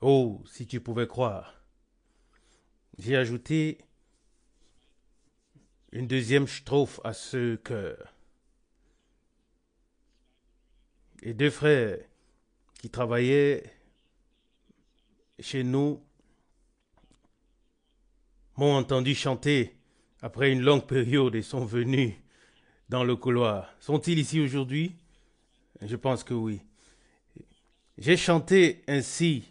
Oh, si tu pouvais croire. J'ai ajouté une deuxième strophe à ce chœur. Et deux frères qui travaillaient chez nous m'ont entendu chanter après une longue période et sont venus dans le couloir. Sont-ils ici aujourd'hui? Je pense que oui. J'ai chanté ainsi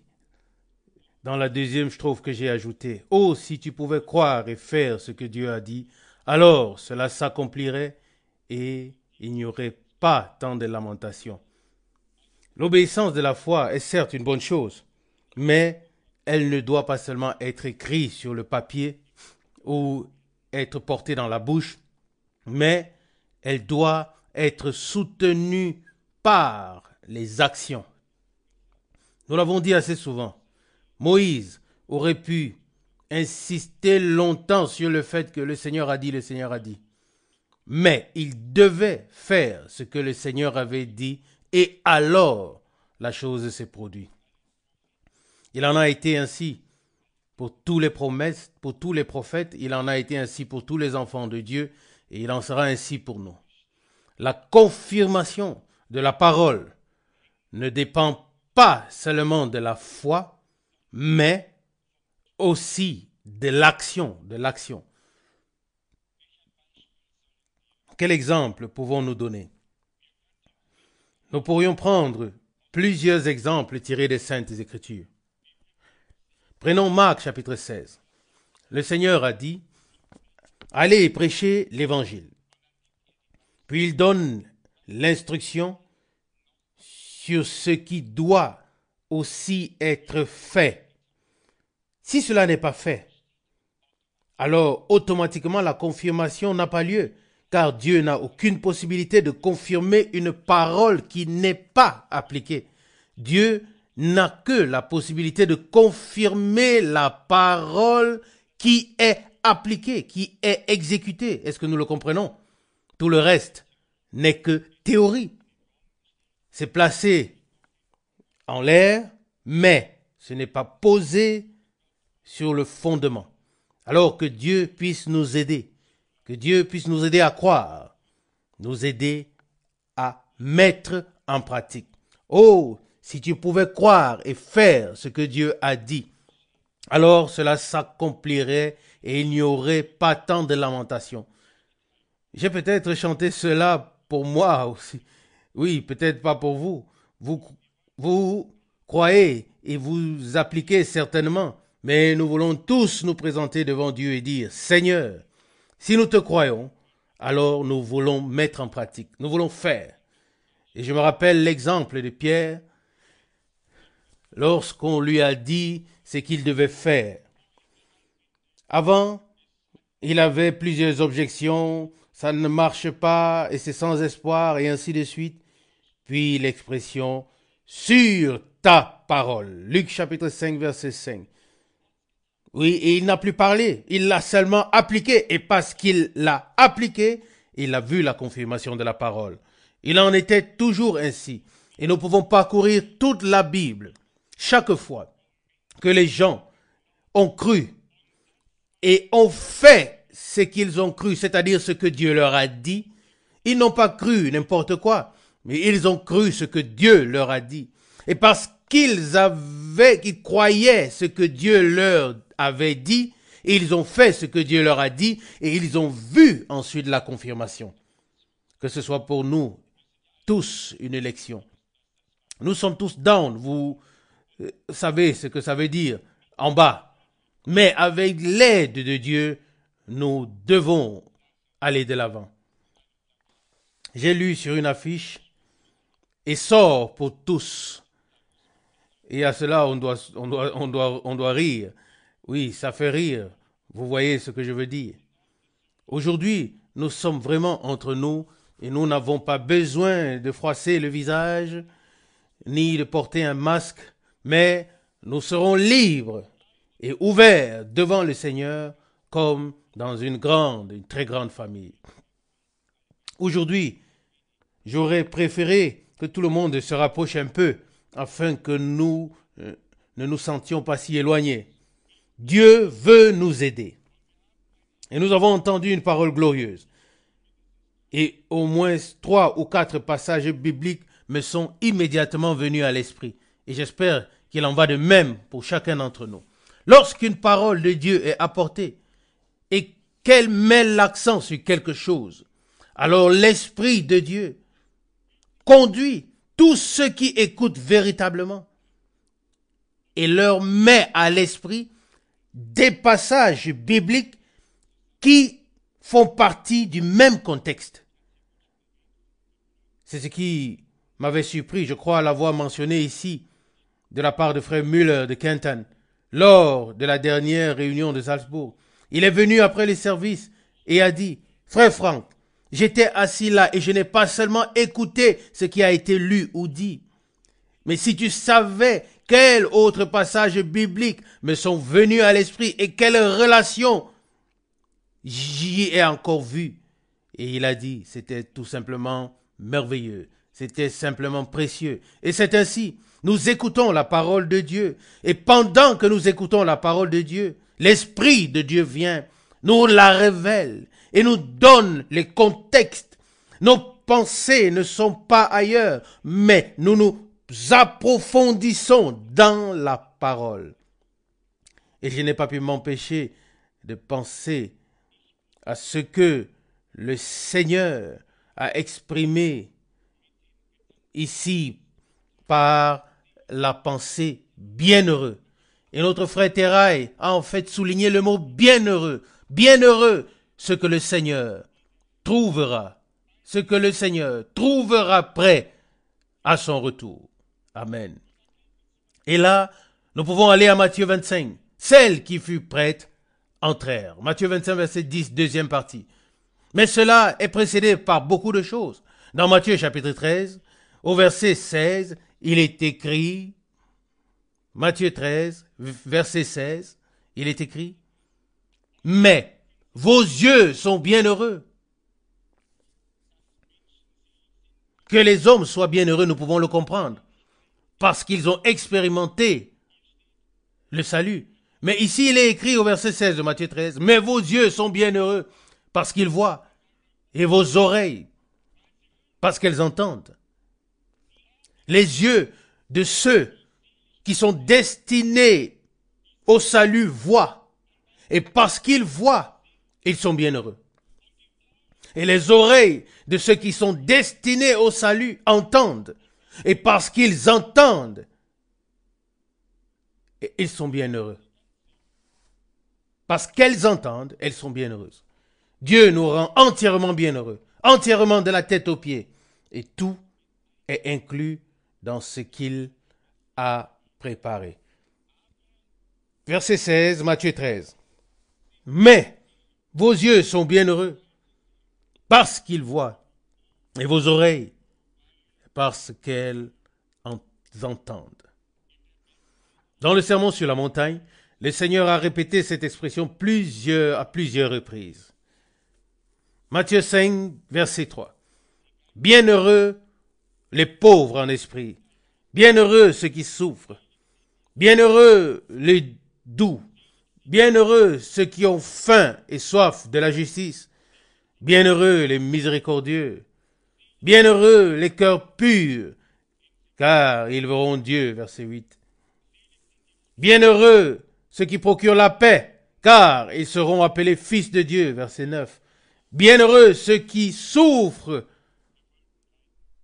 dans la deuxième strophe que j'ai ajoutée. Oh, si tu pouvais croire et faire ce que Dieu a dit, alors cela s'accomplirait et il n'y aurait pas tant de lamentations. L'obéissance de la foi est certes une bonne chose, mais elle ne doit pas seulement être écrite sur le papier ou être portée dans la bouche, mais elle doit être soutenue par les actions. Nous l'avons dit assez souvent. Moïse aurait pu insister longtemps sur le fait que le Seigneur a dit, le Seigneur a dit. Mais il devait faire ce que le Seigneur avait dit et alors la chose s'est produite. Il en a été ainsi pour tous les promesses, pour tous les prophètes, il en a été ainsi pour tous les enfants de Dieu et il en sera ainsi pour nous. La confirmation de la parole ne dépend pas seulement de la foi, mais aussi de l'action, de l'action. Quel exemple pouvons-nous donner? Nous pourrions prendre plusieurs exemples tirés des Saintes Écritures. Prenons Marc chapitre 16. Le Seigneur a dit, allez et prêchez l'évangile. Puis il donne l'instruction sur ce qui doit aussi être fait. Si cela n'est pas fait, alors automatiquement la confirmation n'a pas lieu, car Dieu n'a aucune possibilité de confirmer une parole qui n'est pas appliquée. Dieu n'a que la possibilité de confirmer la parole qui est appliquée, qui est exécutée. Est-ce que nous le comprenons? Tout le reste n'est que théorie. C'est placé en l'air, mais ce n'est pas posé sur le fondement. Alors que Dieu puisse nous aider, que Dieu puisse nous aider à croire, nous aider à mettre en pratique. Oh, si tu pouvais croire et faire ce que Dieu a dit, alors cela s'accomplirait et il n'y aurait pas tant de lamentations. J'ai peut-être chanté cela pour moi aussi. Oui, peut-être pas pour vous. Vous croyez et vous appliquez certainement. Mais nous voulons tous nous présenter devant Dieu et dire, Seigneur, si nous te croyons, alors nous voulons mettre en pratique, nous voulons faire. Et je me rappelle l'exemple de Pierre lorsqu'on lui a dit ce qu'il devait faire. Avant, il avait plusieurs objections, ça ne marche pas et c'est sans espoir et ainsi de suite. Puis l'expression sur ta parole. Luc chapitre 5 verset 5. Oui, et il n'a plus parlé, il l'a seulement appliqué. Et parce qu'il l'a appliqué, il a vu la confirmation de la parole. Il en était toujours ainsi. Et nous pouvons parcourir toute la Bible. Chaque fois que les gens ont cru et ont fait ce qu'ils ont cru, c'est-à-dire ce que Dieu leur a dit, ils n'ont pas cru n'importe quoi, mais ils ont cru ce que Dieu leur a dit. Et parce qu'ils croyaient ce que Dieu leur avait dit, et ils ont fait ce que Dieu leur a dit, et ils ont vu ensuite la confirmation. Que ce soit pour nous, tous, une élection. Nous sommes tous down, vous savez ce que ça veut dire, en bas. Mais avec l'aide de Dieu, nous devons aller de l'avant. J'ai lu sur une affiche, et sort pour tous. Et à cela, on doit rire. Oui, ça fait rire. Vous voyez ce que je veux dire. Aujourd'hui, nous sommes vraiment entre nous et nous n'avons pas besoin de froisser le visage ni de porter un masque, mais nous serons libres et ouverts devant le Seigneur comme dans une très grande famille. Aujourd'hui, j'aurais préféré que tout le monde se rapproche un peu afin que nous ne nous sentions pas si éloignés. Dieu veut nous aider. Et nous avons entendu une parole glorieuse. Et au moins 3 ou 4 passages bibliques me sont immédiatement venus à l'esprit. Et j'espère qu'il en va de même pour chacun d'entre nous. Lorsqu'une parole de Dieu est apportée et qu'elle met l'accent sur quelque chose, alors l'Esprit de Dieu conduit tous ceux qui écoutent véritablement et leur met à l'esprit des passages bibliques qui font partie du même contexte. C'est ce qui m'avait surpris, je crois l'avoir mentionné ici, de la part de frère Müller de Kenton, lors de la dernière réunion de Salzbourg. Il est venu après les services et a dit, « Frère Franck, j'étais assis là et je n'ai pas seulement écouté ce qui a été lu ou dit, mais si tu savais quels autres passages bibliques me sont venus à l'esprit et quelle relation j'y ai encore vu. » Et il a dit, c'était tout simplement merveilleux, c'était simplement précieux. Et c'est ainsi, nous écoutons la parole de Dieu. Et pendant que nous écoutons la parole de Dieu, l'Esprit de Dieu vient, nous la révèle et nous donne les contextes. Nos pensées ne sont pas ailleurs, mais nous nous approfondissons dans la parole. Et je n'ai pas pu m'empêcher de penser à ce que le Seigneur a exprimé ici par la pensée bienheureux. Et notre frère Terrail a en fait souligné le mot bienheureux. Bienheureux, ce que le Seigneur trouvera prêt à son retour. Amen. Et là, nous pouvons aller à Matthieu 25. Celles qui furent prêtes entrèrent. Matthieu 25, verset 10, deuxième partie. Mais cela est précédé par beaucoup de choses. Dans Matthieu chapitre 13, au verset 16, il est écrit, Matthieu 13, verset 16, il est écrit, « Mais vos yeux sont bienheureux. » Que les hommes soient bienheureux, nous pouvons le comprendre, parce qu'ils ont expérimenté le salut. Mais ici, il est écrit au verset 16 de Matthieu 13, « Mais vos yeux sont bienheureux, parce qu'ils voient, et vos oreilles, parce qu'elles entendent. » Les yeux de ceux qui sont destinés au salut voient, et parce qu'ils voient, ils sont bienheureux. Et les oreilles de ceux qui sont destinés au salut entendent, et parce qu'ils entendent, ils sont bienheureux. Parce qu'elles entendent, elles sont bienheureuses. Dieu nous rend entièrement bienheureux, entièrement de la tête aux pieds, et tout est inclus dans ce qu'il a préparé. Verset 16, Matthieu 13. « Mais vos yeux sont bienheureux parce qu'ils voient, et vos oreilles parce qu'elles entendent. » Dans le sermon sur la montagne, le Seigneur a répété cette expression à plusieurs reprises. Matthieu 5, verset 3. « Bienheureux les pauvres en esprit, bienheureux ceux qui souffrent, bienheureux les doux, bienheureux ceux qui ont faim et soif de la justice, bienheureux les miséricordieux, bienheureux les cœurs purs, car ils verront Dieu. » Verset 8. Bienheureux ceux qui procurent la paix, car ils seront appelés fils de Dieu. Verset 9. Bienheureux ceux qui souffrent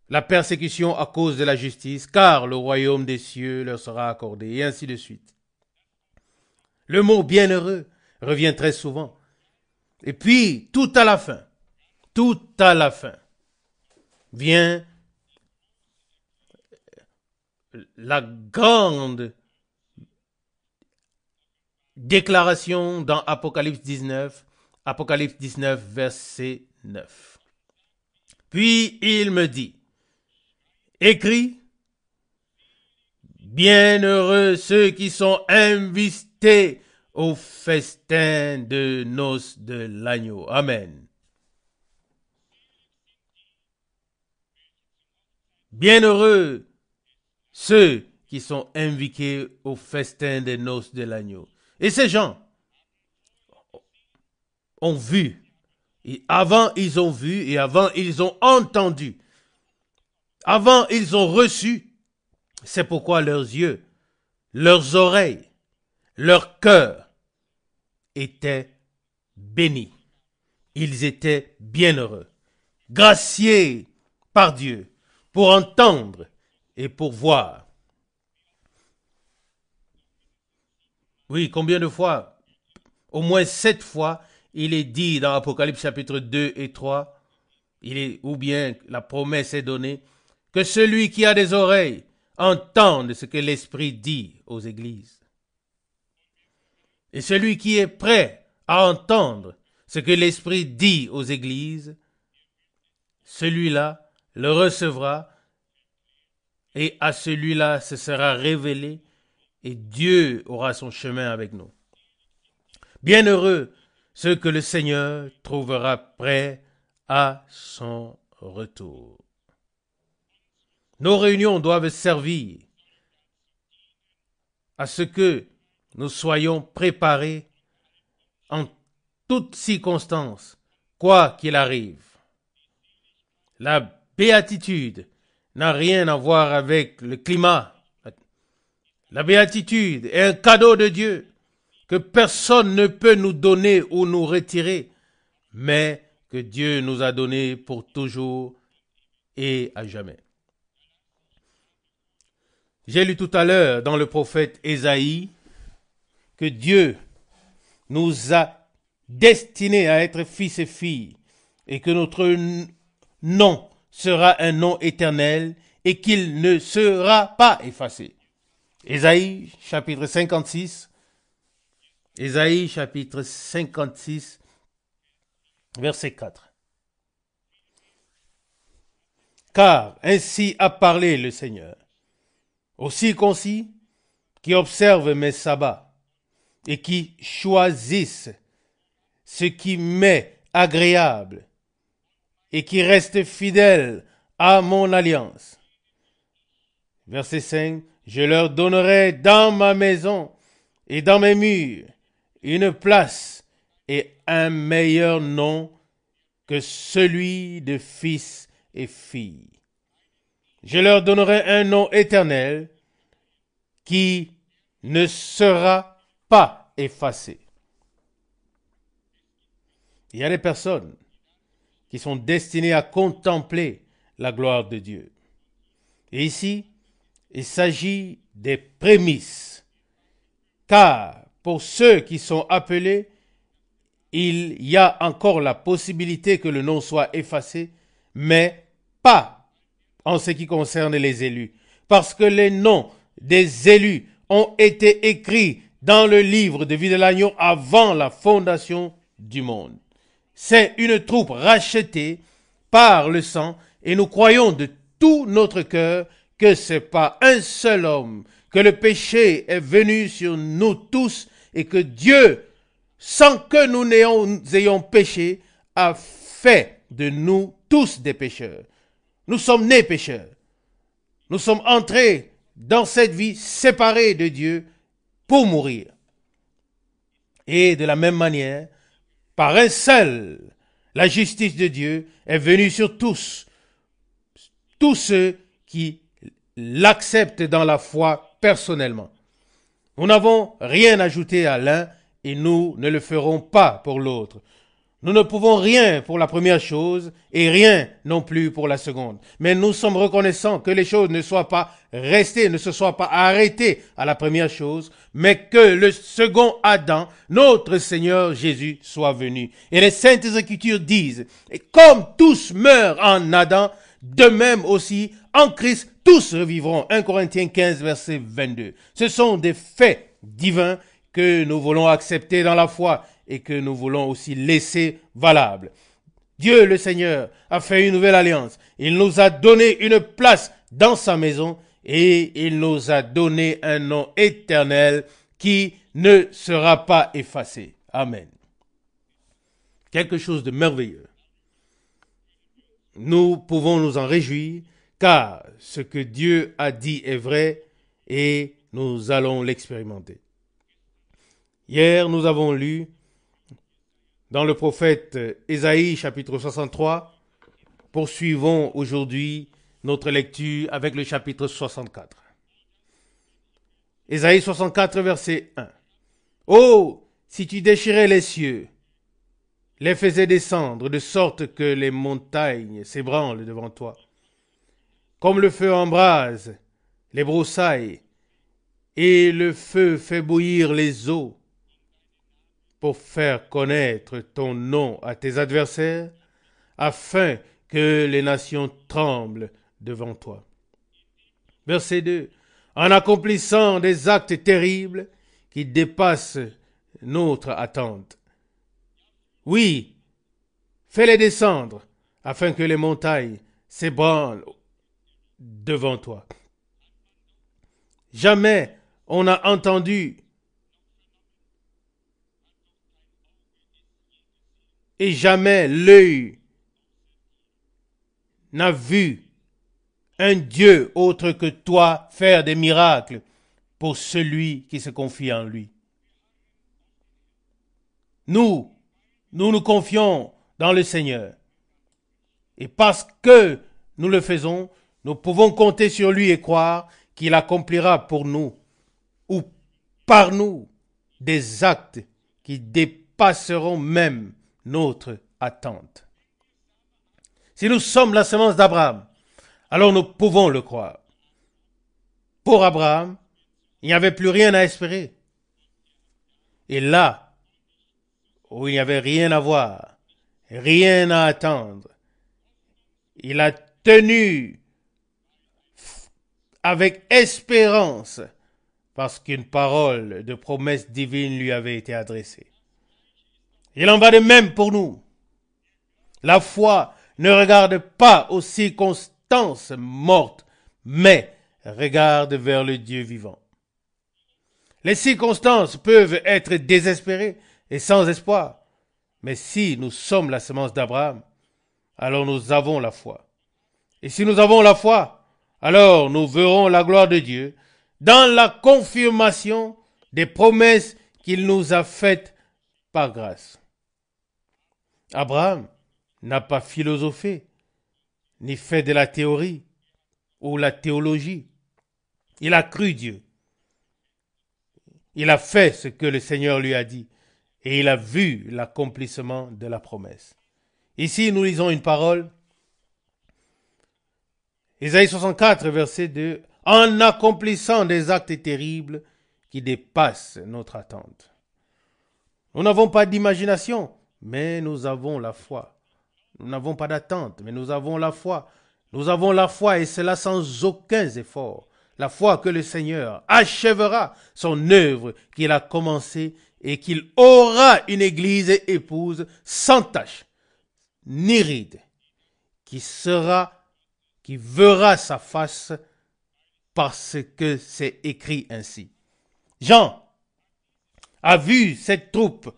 la persécution à cause de la justice, car le royaume des cieux leur sera accordé, et ainsi de suite. Le mot bienheureux revient très souvent. Et puis, tout à la fin, vient la grande déclaration dans Apocalypse 19, verset 9. Puis il me dit, écrit, bienheureux ceux qui sont invités au festin de noces de l'agneau. Amen. Bienheureux ceux qui sont invités au festin des noces de l'agneau. Et ces gens ont vu. Et avant, ils ont vu et avant, ils ont entendu. Avant, ils ont reçu. C'est pourquoi leurs yeux, leurs oreilles, leur cœur étaient bénis. Ils étaient bienheureux, graciés par Dieu pour entendre et pour voir. Oui, combien de fois? Au moins 7 fois, il est dit dans Apocalypse chapitre 2 et 3, ou bien la promesse est donnée, que celui qui a des oreilles entende ce que l'Esprit dit aux églises. Et celui qui est prêt à entendre ce que l'Esprit dit aux églises, celui-là le recevra et à celui-là ce sera révélé et Dieu aura son chemin avec nous. Bienheureux ceux que le Seigneur trouvera prêts à son retour. Nos réunions doivent servir à ce que nous soyons préparés en toutes circonstances, quoi qu'il arrive. La béatitude n'a rien à voir avec le climat. La béatitude est un cadeau de Dieu que personne ne peut nous donner ou nous retirer, mais que Dieu nous a donné pour toujours et à jamais. J'ai lu tout à l'heure dans le prophète Ésaïe que Dieu nous a destinés à être fils et filles et que notre nom sera un nom éternel et qu'il ne sera pas effacé. Ésaïe chapitre 56, Ésaïe chapitre 56, verset 4. Car ainsi a parlé le Seigneur, aux circoncis qui observent mes sabbats et qui choisissent ce qui m'est agréable et qui restent fidèles à mon alliance. Verset 5. Je leur donnerai dans ma maison et dans mes murs une place et un meilleur nom que celui de fils et filles. Je leur donnerai un nom éternel qui ne sera pas effacé. Il y a des personnes qui sont destinées à contempler la gloire de Dieu. Et ici, il s'agit des prémices. Car pour ceux qui sont appelés, il y a encore la possibilité que le nom soit effacé, mais pas en ce qui concerne les élus. Parce que les noms des élus ont été écrits dans le livre de vie de l'agneau avant la fondation du monde. C'est une troupe rachetée par le sang et nous croyons de tout notre cœur que c'est pas un seul homme, que le péché est venu sur nous tous et que Dieu, sans que nous ayons péché, a fait de nous tous des pécheurs. Nous sommes nés pécheurs. Nous sommes entrés dans cette vie séparée de Dieu pour mourir. Et de la même manière, par un seul, la justice de Dieu est venue sur tous ceux qui l'acceptent dans la foi personnellement. Nous n'avons rien ajouté à l'un et nous ne le ferons pas pour l'autre. Nous ne pouvons rien pour la première chose et rien non plus pour la seconde. Mais nous sommes reconnaissants que les choses ne soient pas restées, ne se soient pas arrêtées à la première chose, mais que le second Adam, notre Seigneur Jésus, soit venu. Et les Saintes Écritures disent, et comme tous meurent en Adam, de même aussi en Christ, tous revivront. 1 Corinthiens 15, verset 22. Ce sont des faits divins que nous voulons accepter dans la foi et que nous voulons aussi laisser valables. Dieu le Seigneur a fait une nouvelle alliance. Il nous a donné une place dans sa maison et il nous a donné un nom éternel qui ne sera pas effacé. Amen. Quelque chose de merveilleux. Nous pouvons nous en réjouir car ce que Dieu a dit est vrai et nous allons l'expérimenter. Hier, nous avons lu dans le prophète Ésaïe, chapitre 63. Poursuivons aujourd'hui notre lecture avec le chapitre 64. Ésaïe 64, verset 1. Oh, si tu déchirais les cieux, les faisais descendre de sorte que les montagnes s'ébranlent devant toi. Comme le feu embrase les broussailles et le feu fait bouillir les eaux pour faire connaître ton nom à tes adversaires, afin que les nations tremblent devant toi. Verset 2. En accomplissant des actes terribles qui dépassent notre attente. Oui, fais-les descendre afin que les montagnes s'ébranlent devant toi. Jamais on n'a entendu et jamais l'œil n'a vu un Dieu autre que toi faire des miracles pour celui qui se confie en lui. Nous nous confions dans le Seigneur. Et parce que nous le faisons, nous pouvons compter sur lui et croire qu'il accomplira pour nous ou par nous des actes qui dépasseront même notre attente. Si nous sommes la semence d'Abraham, alors nous pouvons le croire. Pour Abraham, il n'y avait plus rien à espérer. Et là où il n'y avait rien à voir, rien à attendre, il a tenu avec espérance parce qu'une parole de promesse divine lui avait été adressée. Il en va de même pour nous. La foi ne regarde pas aux circonstances mortes, mais regarde vers le Dieu vivant. Les circonstances peuvent être désespérées et sans espoir, mais si nous sommes la semence d'Abraham, alors nous avons la foi. Et si nous avons la foi, alors nous verrons la gloire de Dieu dans la confirmation des promesses qu'il nous a faites par grâce. Abraham n'a pas philosophé, ni fait de la théorie ou la théologie. Il a cru Dieu. Il a fait ce que le Seigneur lui a dit et il a vu l'accomplissement de la promesse. Ici, nous lisons une parole. Ésaïe 64, verset 2. En accomplissant des actes terribles qui dépassent notre attente. Nous n'avons pas d'imagination, mais nous avons la foi. Nous n'avons pas d'attente, mais nous avons la foi. Nous avons la foi et cela sans aucun effort. La foi que le Seigneur achèvera son œuvre qu'il a commencée et qu'il aura une église épouse sans tache, ni ride, qui verra sa face parce que c'est écrit ainsi. Jean a vu cette troupe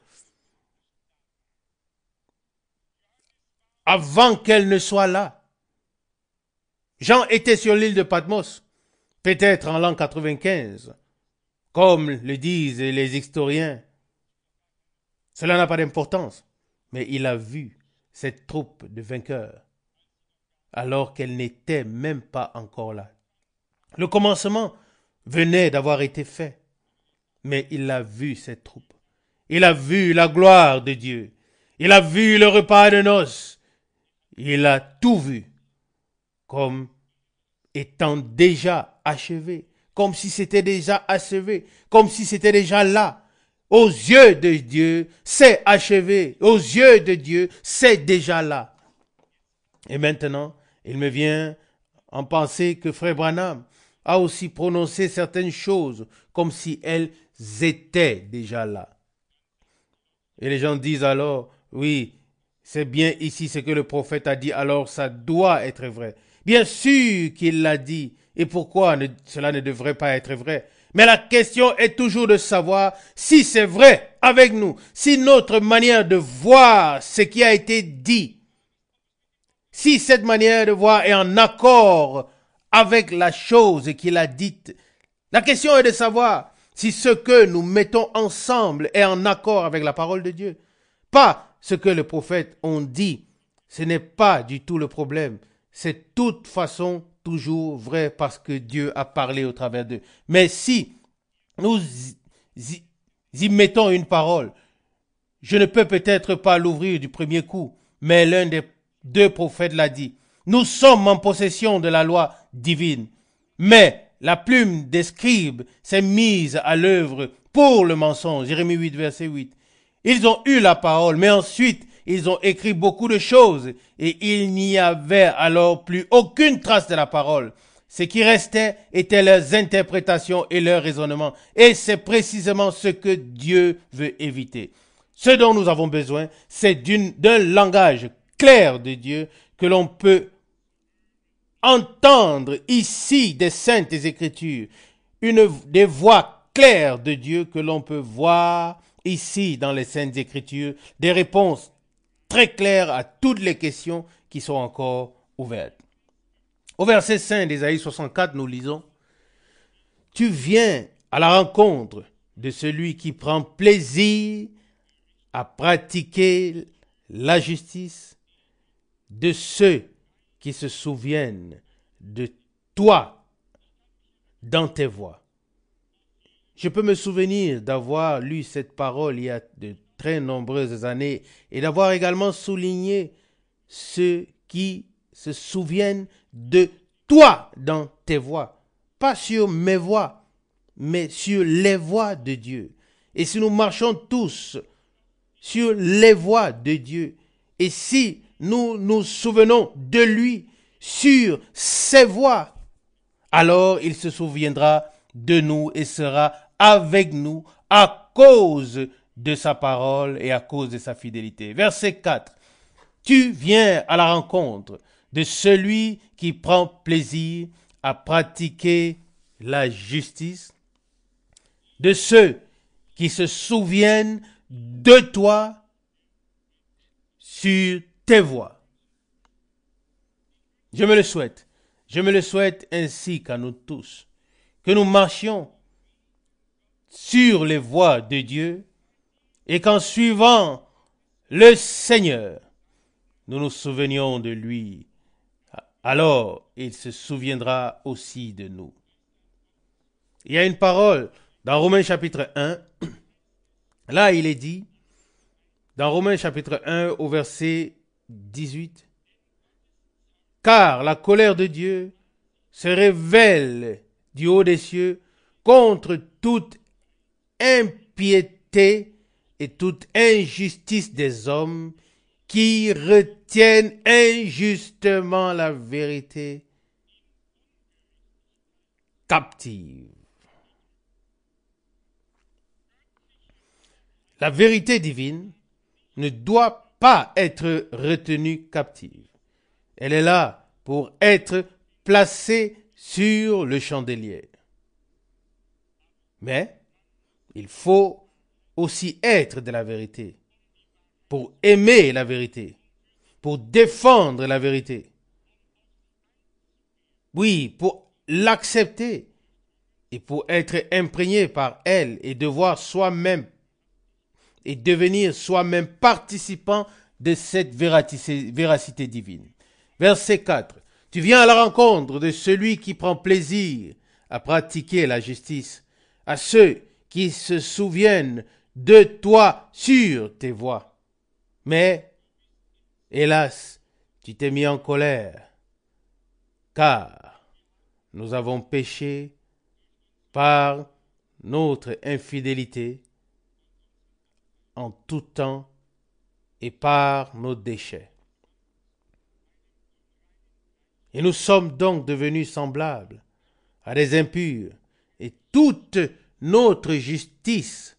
avant qu'elle ne soit là. Jean était sur l'île de Patmos, peut-être en l'an 95, comme le disent les historiens. Cela n'a pas d'importance, mais il a vu cette troupe de vainqueurs, alors qu'elle n'était même pas encore là. Le commencement venait d'avoir été fait, mais il a vu cette troupe. Il a vu la gloire de Dieu. Il a vu le repas de noces. Il a tout vu comme étant déjà achevé, comme si c'était déjà achevé, comme si c'était déjà là. Aux yeux de Dieu, c'est achevé. Aux yeux de Dieu, c'est déjà là. Et maintenant, il me vient en pensée que Frère Branham a aussi prononcé certaines choses comme si elles étaient déjà là. Et les gens disent alors, oui, c'est bien ici ce que le prophète a dit, alors ça doit être vrai. Bien sûr qu'il l'a dit. Et pourquoi cela ne devrait pas être vrai? Mais la question est toujours de savoir si c'est vrai avec nous, si notre manière de voir ce qui a été dit, si cette manière de voir est en accord avec la chose qu'il a dite, La question est de savoir si ce que nous mettons ensemble est en accord avec la parole de Dieu. Pas ce que les prophètes ont dit. Ce n'est pas du tout le problème. C'est de toute façon toujours vrai parce que Dieu a parlé au travers d'eux. Mais si nous y mettons une parole, je ne peux peut-être pas l'ouvrir du premier coup, mais l'un des deux prophètes l'a dit. Nous sommes en possession de la loi divine, mais la plume des scribes s'est mise à l'œuvre pour le mensonge. Jérémie 8, verset 8. Ils ont eu la parole, mais ensuite, ils ont écrit beaucoup de choses et il n'y avait alors plus aucune trace de la parole. Ce qui restait étaient leurs interprétations et leurs raisonnements. Et c'est précisément ce que Dieu veut éviter. Ce dont nous avons besoin, c'est d'un langage clair de Dieu que l'on peut entendre ici des saintes écritures, des voix claires de Dieu que l'on peut voir ici dans les saintes écritures, des réponses très claires à toutes les questions qui sont encore ouvertes. Au verset 5 d'Ésaïe 64, nous lisons « Tu viens à la rencontre de celui qui prend plaisir à pratiquer la justice, de ceux qui se souviennent de toi dans tes voies. » Je peux me souvenir d'avoir lu cette parole il y a de très nombreuses années et d'avoir également souligné ceux qui se souviennent de toi dans tes voies. Pas sur mes voies, mais sur les voies de Dieu. Et si nous marchons tous sur les voies de Dieu, et si nous nous souvenons de lui sur ses voies, alors il se souviendra de nous et sera avec nous à cause de sa parole et à cause de sa fidélité. Verset 4. Tu viens à la rencontre de celui qui prend plaisir à pratiquer la justice, de ceux qui se souviennent de toi sur tes voies. Je me le souhaite. Je me le souhaite ainsi qu'à nous tous, que nous marchions sur les voies de Dieu et qu'en suivant le Seigneur, nous nous souvenions de lui. Alors, il se souviendra aussi de nous. Il y a une parole dans Romains chapitre 1. Là, il est dit, dans Romains chapitre 1 au verset 18, « Car la colère de Dieu se révèle du haut des cieux contre toute impiété et toute injustice des hommes qui retiennent injustement la vérité captive. » La vérité divine ne doit pas être retenue captive. Elle est là pour être placée sur le chandelier. Mais il faut aussi être de la vérité, pour aimer la vérité, pour défendre la vérité. Oui, pour l'accepter et pour être imprégné par elle et devoir soi-même et devenir soi-même participant de cette véracité divine. Verset 4. Tu viens à la rencontre de celui qui prend plaisir à pratiquer la justice, à ceux qui se souviennent de toi sur tes voies. Mais, hélas, tu t'es mis en colère, car nous avons péché par notre infidélité en tout temps et par nos déchets. Et nous sommes donc devenus semblables à des impurs, et toute notre justice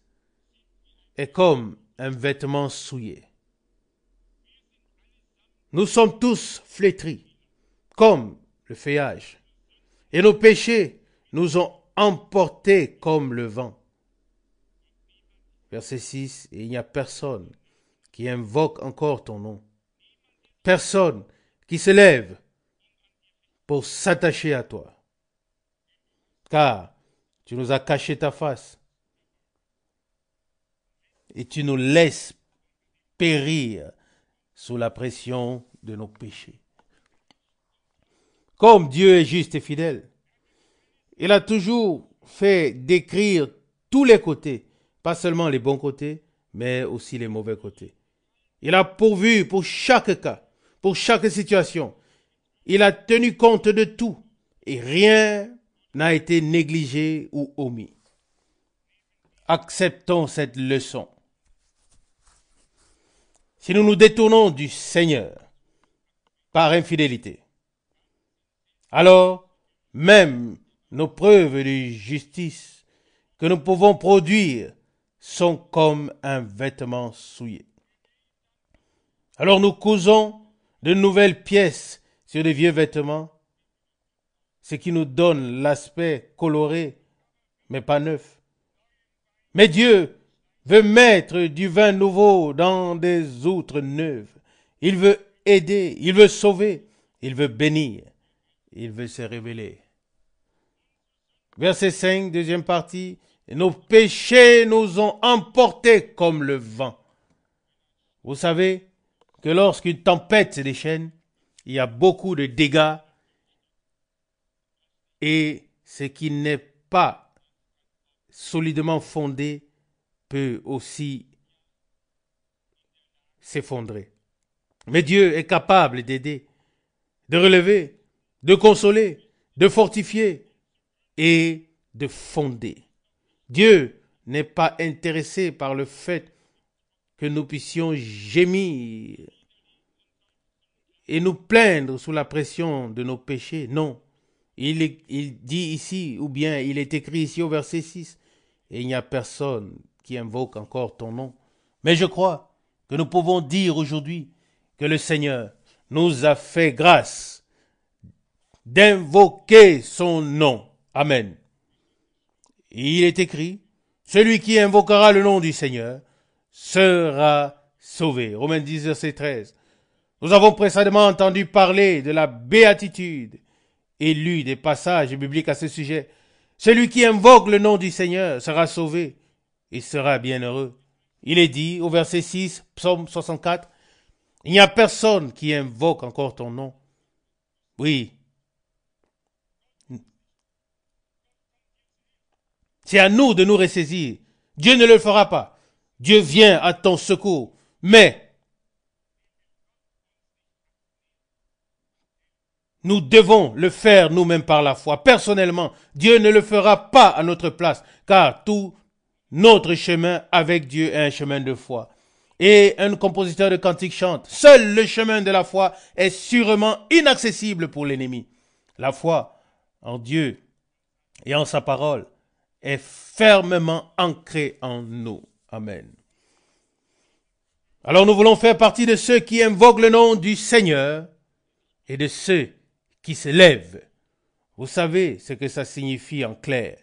est comme un vêtement souillé. Nous sommes tous flétris, comme le feuillage, et nos péchés nous ont emportés comme le vent. Verset 6, et il n'y a personne qui invoque encore ton nom. Personne qui se lève pour s'attacher à toi. Car Tu nous as caché ta face et tu nous laisses périr sous la pression de nos péchés. Comme Dieu est juste et fidèle, il a toujours fait décrire tous les côtés, pas seulement les bons côtés, mais aussi les mauvais côtés. Il a pourvu pour chaque cas, pour chaque situation. Il a tenu compte de tout et rien n'a été négligé ou omis. Acceptons cette leçon. Si nous nous détournons du Seigneur par infidélité, alors même nos preuves de justice que nous pouvons produire sont comme un vêtement souillé. Alors nous cousons de nouvelles pièces sur de vieux vêtements, ce qui nous donne l'aspect coloré, mais pas neuf. Mais Dieu veut mettre du vin nouveau dans des outres neuves. Il veut aider, il veut sauver, il veut bénir, il veut se révéler. Verset 5, deuxième partie. Nos péchés nous ont emportés comme le vent. Vous savez que lorsqu'une tempête se déchaîne, il y a beaucoup de dégâts et ce qui n'est pas solidement fondé peut aussi s'effondrer. Mais Dieu est capable d'aider, de relever, de consoler, de fortifier et de fonder. Dieu n'est pas intéressé par le fait que nous puissions gémir et nous plaindre sous la pression de nos péchés. Non. Il dit ici, ou bien il est écrit ici au verset 6, et il n'y a personne qui invoque encore ton nom. Mais je crois que nous pouvons dire aujourd'hui que le Seigneur nous a fait grâce d'invoquer son nom. Amen. Il est écrit, celui qui invoquera le nom du Seigneur sera sauvé. Romains 10, verset 13. Nous avons précédemment entendu parler de la béatitude et lu des passages bibliques à ce sujet. Celui qui invoque le nom du Seigneur sera sauvé et sera bienheureux. Il est dit au verset 6, psaume 64, il n'y a personne qui invoque encore ton nom. Oui. C'est à nous de nous ressaisir. Dieu ne le fera pas. Dieu vient à ton secours. Mais nous devons le faire nous-mêmes par la foi. Personnellement, Dieu ne le fera pas à notre place, car tout notre chemin avec Dieu est un chemin de foi. Et un compositeur de cantique chante, seul le chemin de la foi est sûrement inaccessible pour l'ennemi. La foi en Dieu et en sa parole est fermement ancrée en nous. Amen. Alors nous voulons faire partie de ceux qui invoquent le nom du Seigneur et de ceux qui se lèvent. Vous savez ce que ça signifie en clair.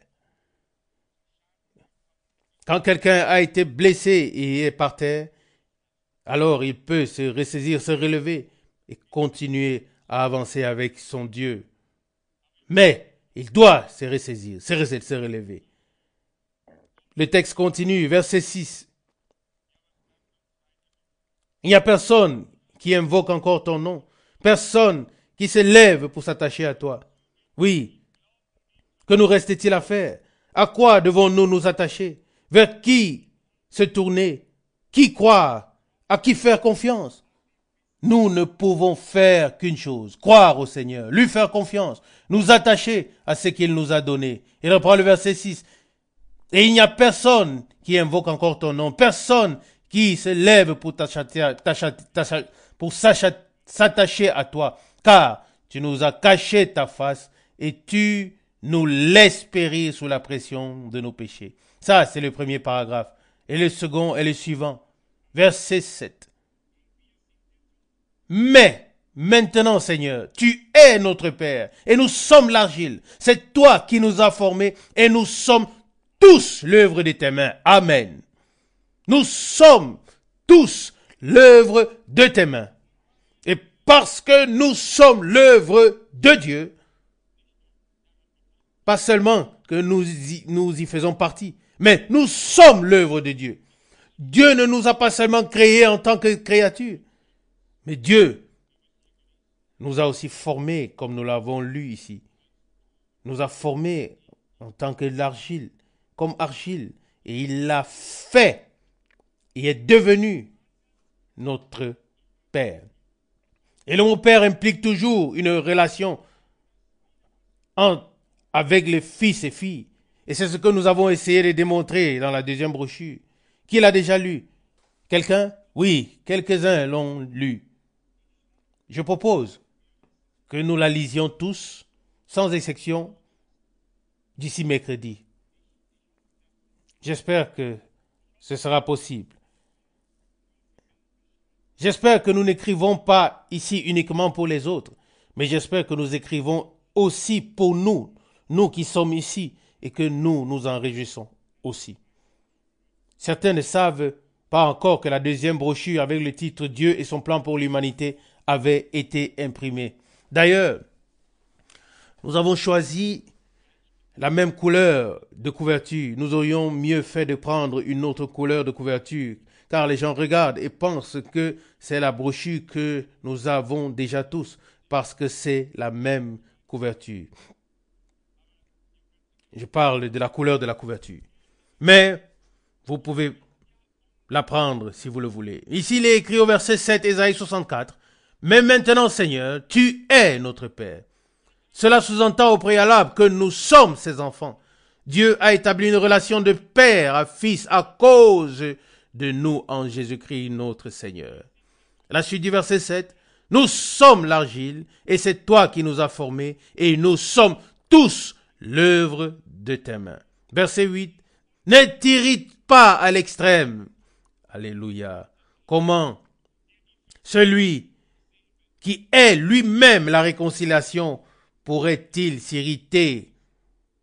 Quand quelqu'un a été blessé et est par terre, alors il peut se ressaisir, se relever et continuer à avancer avec son Dieu. Mais il doit se ressaisir, se relever. Le texte continue, verset 6. Il n'y a personne qui invoque encore ton nom, personne qui se lève pour s'attacher à toi. Oui, que nous reste-t-il à faire? À quoi devons-nous nous attacher? Vers qui se tourner? Qui croire? À qui faire confiance? Nous ne pouvons faire qu'une chose, croire au Seigneur, lui faire confiance, nous attacher à ce qu'il nous a donné. Il reprend le verset 6. Et il n'y a personne qui invoque encore ton nom, personne qui se lève pour s'attacher à toi, car tu nous as caché ta face et tu nous laisses périr sous la pression de nos péchés. Ça, c'est le premier paragraphe. Et le second est le suivant. Verset 7. Mais, maintenant, Seigneur, tu es notre Père et nous sommes l'argile. C'est toi qui nous as formés et nous sommes tous l'œuvre de tes mains. Amen. Nous sommes tous l'œuvre de tes mains. Et parce que nous sommes l'œuvre de Dieu, Pas seulement que nous y faisons partie, mais nous sommes l'œuvre de Dieu. Dieu ne nous a pas seulement créés en tant que créatures, mais Dieu nous a aussi formés, comme nous l'avons lu ici. Nous a formés en tant que l'argile, comme argile, et il l'a fait. Il est devenu notre Père. Et le mot Père implique toujours une relation avec les fils et filles. Et c'est ce que nous avons essayé de démontrer dans la deuxième brochure. Qui l'a déjà lu? Quelqu'un? Oui, quelques-uns l'ont lu. Je propose que nous la lisions tous, sans exception, d'ici mercredi. J'espère que ce sera possible. J'espère que nous n'écrivons pas ici uniquement pour les autres, mais j'espère que nous écrivons aussi pour nous, nous qui sommes ici, et que nous nous en réjouissons aussi. Certains ne savent pas encore que la deuxième brochure avec le titre Dieu et son plan pour l'humanité avait été imprimée. D'ailleurs, nous avons choisi la même couleur de couverture. Nous aurions mieux fait de prendre une autre couleur de couverture, car les gens regardent et pensent que c'est la brochure que nous avons déjà tous, parce que c'est la même couverture. Je parle de la couleur de la couverture. Mais vous pouvez la prendre si vous le voulez. Ici, il est écrit au verset 7, Ésaïe 64. « Mais maintenant, Seigneur, tu es notre Père. » Cela sous-entend au préalable que nous sommes ses enfants. Dieu a établi une relation de père à fils à cause de nous en Jésus-Christ notre Seigneur. La suite du verset 7. « Nous sommes l'argile et c'est toi qui nous as formés et nous sommes tous l'œuvre de tes mains. » Verset 8. « Ne t'irrite pas à l'extrême. » Alléluia. Comment celui qui est lui-même la réconciliation pourrait-il s'irriter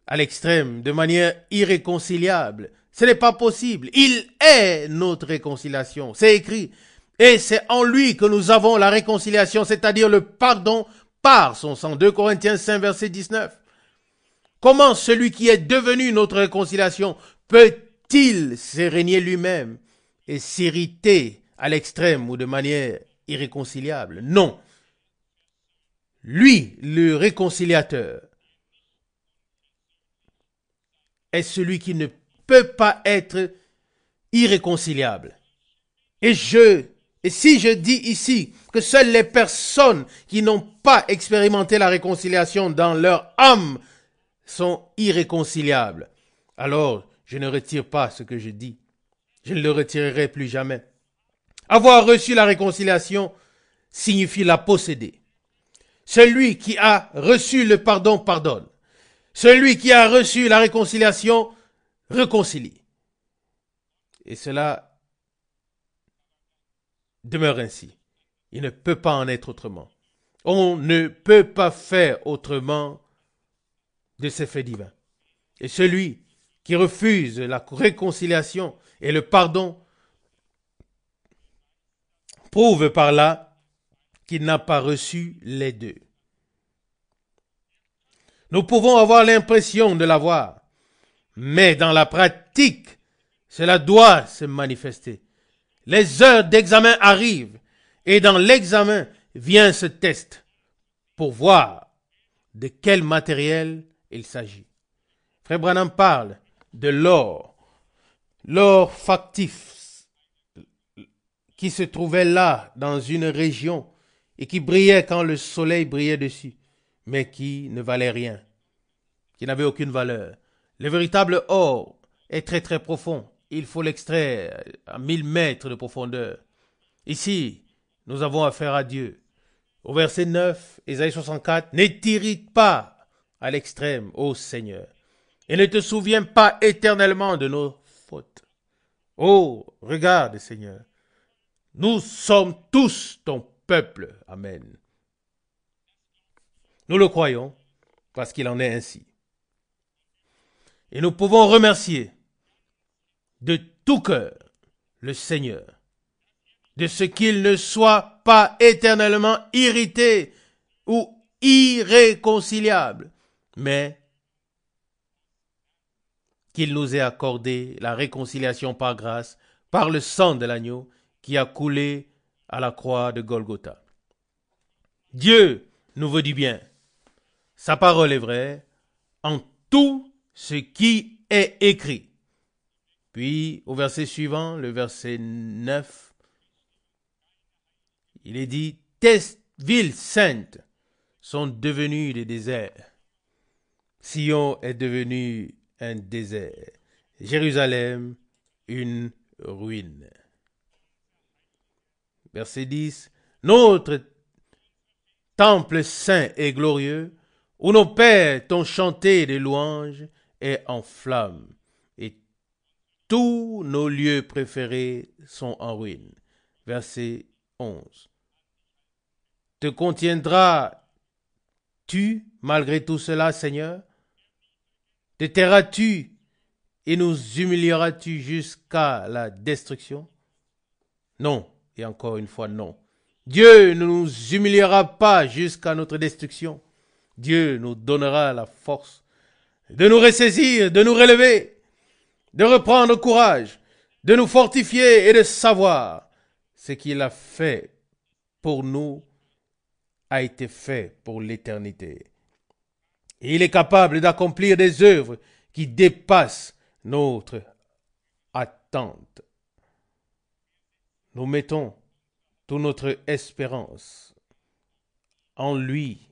à l'extrême de manière irréconciliable? Ce n'est pas possible. Il est notre réconciliation. C'est écrit. Et c'est en lui que nous avons la réconciliation, c'est-à-dire le pardon par son sang. 2 Corinthiens 5, verset 19. Comment celui qui est devenu notre réconciliation peut-il se régner lui-même et s'irriter à l'extrême ou de manière irréconciliable? Non. Lui, le réconciliateur, est celui qui ne peut pas être irréconciliable. Et si je dis ici que seules les personnes qui n'ont pas expérimenté la réconciliation dans leur âme sont irréconciliables, alors je ne retire pas ce que je dis. Je ne le retirerai plus jamais. Avoir reçu la réconciliation signifie la posséder. Celui qui a reçu le pardon pardonne. Celui qui a reçu la réconciliation réconcilie. Et cela demeure ainsi. Il ne peut pas en être autrement. On ne peut pas faire autrement de ces faits divins. Et celui qui refuse la réconciliation et le pardon prouve par là qu'il n'a pas reçu les deux. Nous pouvons avoir l'impression de l'avoir, mais dans la pratique, cela doit se manifester. Les heures d'examen arrivent et dans l'examen vient ce test pour voir de quel matériel il s'agit. Frère Branham parle de l'or factif qui se trouvait là dans une région et qui brillait quand le soleil brillait dessus, mais qui ne valait rien, qui n'avait aucune valeur. Le véritable or est très très profond. Il faut l'extraire à 1000 mètres de profondeur. Ici, nous avons affaire à Dieu. Au verset 9, Ésaïe 64, « Ne t'irrite pas à l'extrême, ô Seigneur, et ne te souviens pas éternellement de nos fautes. Oh, regarde, Seigneur, nous sommes tous ton peuple. » Amen. Nous le croyons parce qu'il en est ainsi. Et nous pouvons remercier de tout cœur le Seigneur de ce qu'il ne soit pas éternellement irrité ou irréconciliable, mais qu'il nous ait accordé la réconciliation par grâce, par le sang de l'agneau qui a coulé à la croix de Golgotha. Dieu nous veut du bien. Sa parole est vraie en tout ce qui est écrit. Puis, au verset suivant, le verset 9, il est dit, tes villes saintes sont devenues des déserts. Sion est devenu un désert. Jérusalem, une ruine. Verset 10, notre temple saint et glorieux, où nos pères t'ont chanté des louanges, est en flammes, et tous nos lieux préférés sont en ruine. Verset 11. Te contiendras-tu malgré tout cela, Seigneur? Te tairas-tu et nous humilieras-tu jusqu'à la destruction? Non, et encore une fois non. Dieu ne nous humiliera pas jusqu'à notre destruction. Dieu nous donnera la force de nous ressaisir, de nous relever, de reprendre courage, de nous fortifier et de savoir ce qu'il a fait pour nous a été fait pour l'éternité. Et il est capable d'accomplir des œuvres qui dépassent notre attente. Nous mettons toute notre espérance en lui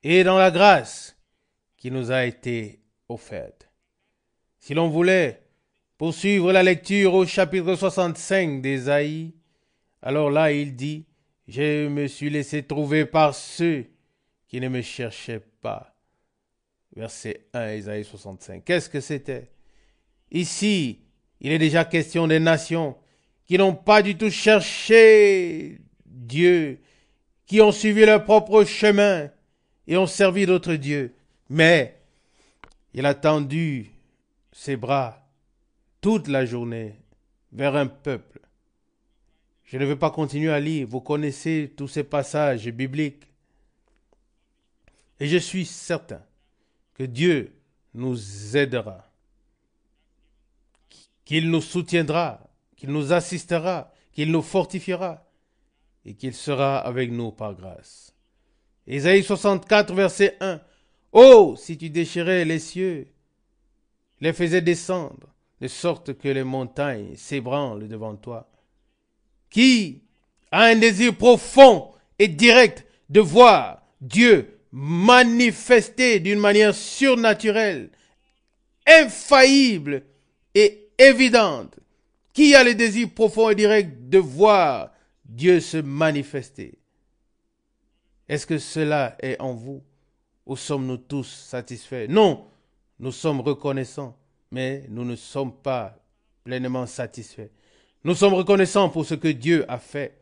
et dans la grâce qui nous a été offerte. Si l'on voulait poursuivre la lecture au chapitre 65 d'Ésaïe, alors là il dit, « Je me suis laissé trouver par ceux qui ne me cherchaient pas. » Verset 1, Ésaïe 65. Qu'est-ce que c'était? Ici, il est déjà question des nations qui n'ont pas du tout cherché Dieu, qui ont suivi leur propre chemin et ont servi d'autres dieux. Mais il a tendu ses bras toute la journée vers un peuple. Je ne vais pas continuer à lire, vous connaissez tous ces passages bibliques. Et je suis certain que Dieu nous aidera, qu'il nous soutiendra, qu'il nous assistera, qu'il nous fortifiera et qu'il sera avec nous par grâce. Ésaïe 64, verset 1. Oh, si tu déchirais les cieux, les faisais descendre, de sorte que les montagnes s'ébranlent devant toi. Qui a un désir profond et direct de voir Dieu manifesté d'une manière surnaturelle, infaillible et évidente? Qui a le désir profond et direct de voir Dieu se manifester? Est-ce que cela est en vous? Ou sommes-nous tous satisfaits? Non, nous sommes reconnaissants, mais nous ne sommes pas pleinement satisfaits. Nous sommes reconnaissants pour ce que Dieu a fait,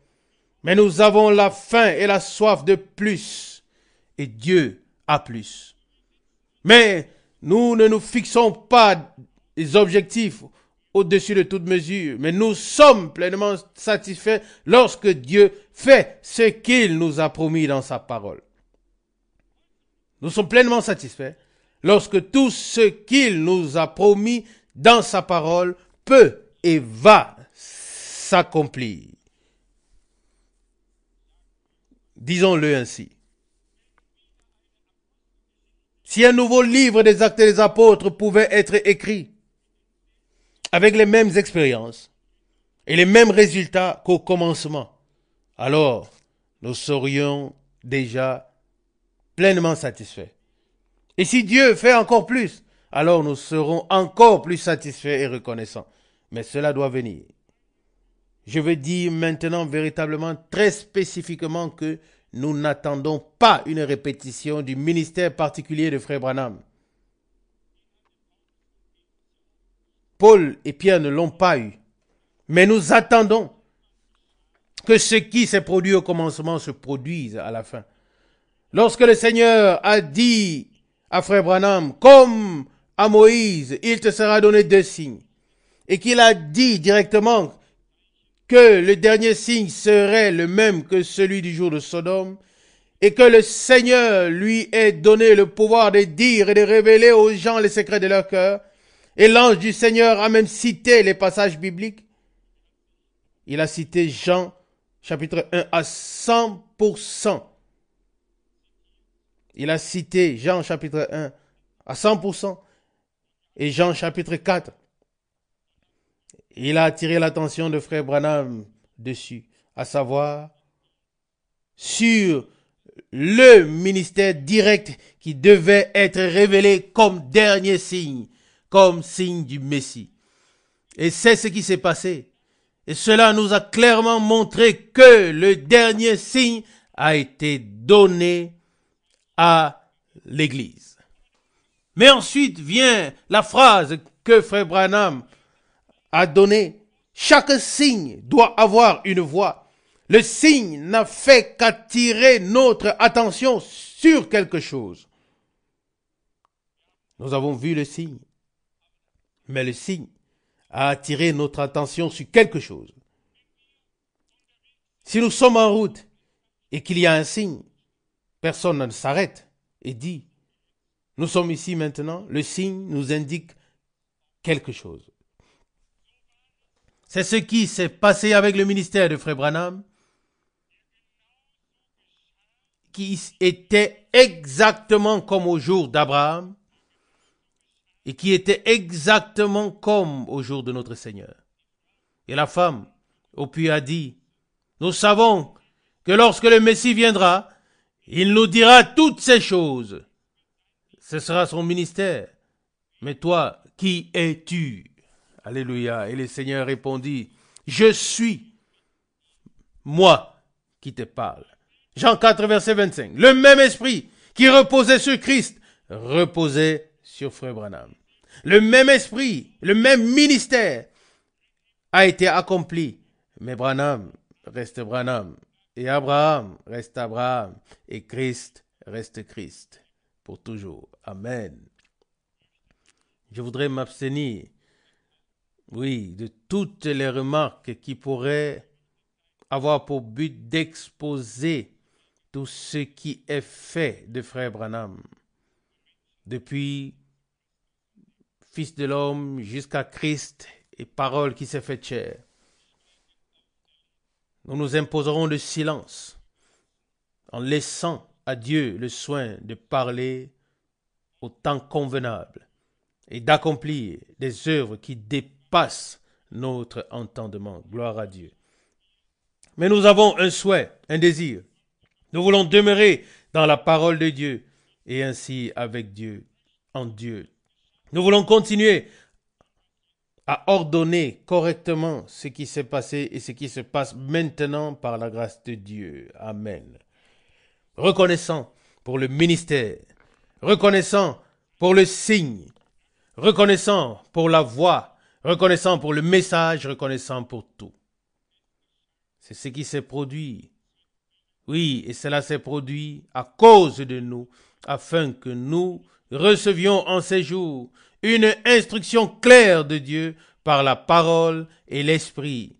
mais nous avons la faim et la soif de plus, et Dieu a plus. Mais nous ne nous fixons pas des objectifs au-dessus de toute mesure, mais nous sommes pleinement satisfaits lorsque Dieu fait ce qu'il nous a promis dans sa parole. Nous sommes pleinement satisfaits lorsque tout ce qu'il nous a promis dans sa parole peut et va s'accomplir. Disons-le ainsi. Si un nouveau livre des Actes des Apôtres pouvait être écrit avec les mêmes expériences et les mêmes résultats qu'au commencement, alors nous serions déjà pleinement satisfaits. Et si Dieu fait encore plus, alors nous serons encore plus satisfaits et reconnaissants. Mais cela doit venir. Je veux dire maintenant véritablement, très spécifiquement, que nous n'attendons pas une répétition du ministère particulier de Frère Branham. Paul et Pierre ne l'ont pas eu. Mais nous attendons que ce qui s'est produit au commencement se produise à la fin. Lorsque le Seigneur a dit à Frère Branham, comme à Moïse, il te sera donné 2 signes, et qu'il a dit directement que le dernier signe serait le même que celui du jour de Sodome, et que le Seigneur lui ait donné le pouvoir de dire et de révéler aux gens les secrets de leur cœur, Et l'ange du Seigneur a même cité les passages bibliques. Il a cité Jean chapitre 1 à 100%. Il a cité Jean chapitre 1 à 100% et Jean chapitre 4. Il a attiré l'attention de frère Branham dessus, à savoir sur le ministère direct qui devait être révélé comme dernier signe, comme signe du Messie. Et c'est ce qui s'est passé. Et cela nous a clairement montré que le dernier signe a été donné à l'Église. Mais ensuite vient la phrase que frère Branham a donnée. Chaque signe doit avoir une voix. Le signe n'a fait qu'attirer notre attention sur quelque chose. Nous avons vu le signe. Mais le signe a attiré notre attention sur quelque chose. Si nous sommes en route et qu'il y a un signe, personne ne s'arrête et dit, nous sommes ici maintenant, le signe nous indique quelque chose. C'est ce qui s'est passé avec le ministère de frère Branham, qui était exactement comme au jour d'Abraham et qui était exactement comme au jour de notre Seigneur. Et la femme au puits a dit, nous savons que lorsque le Messie viendra, il nous dira toutes ces choses. Ce sera son ministère. Mais toi, qui es-tu? Alléluia. Et le Seigneur répondit, je suis moi qui te parle. Jean 4, verset 25. Le même esprit qui reposait sur Christ reposait sur frère Branham. Le même esprit, le même ministère a été accompli. Mais Branham reste Branham. Et Abraham reste Abraham. Et Christ reste Christ. Pour toujours. Amen. Je voudrais m'abstenir, oui, de toutes les remarques qui pourraient avoir pour but d'exposer tout ce qui est fait de frère Branham, depuis Fils de l'homme jusqu'à Christ et parole qui s'est faite chair. Nous nous imposerons le silence en laissant à Dieu le soin de parler au temps convenable et d'accomplir des œuvres qui dépassent notre entendement. Gloire à Dieu. Mais nous avons un souhait, un désir. Nous voulons demeurer dans la parole de Dieu et ainsi avec Dieu, en Dieu. Nous voulons continuer à ordonner correctement ce qui s'est passé et ce qui se passe maintenant par la grâce de Dieu. Amen. Reconnaissant pour le ministère, reconnaissant pour le signe, reconnaissant pour la voix, reconnaissant pour le message, reconnaissant pour tout. C'est ce qui s'est produit. Oui, et cela s'est produit à cause de nous, afin que nous recevions en ces jours une instruction claire de Dieu par la parole et l'esprit,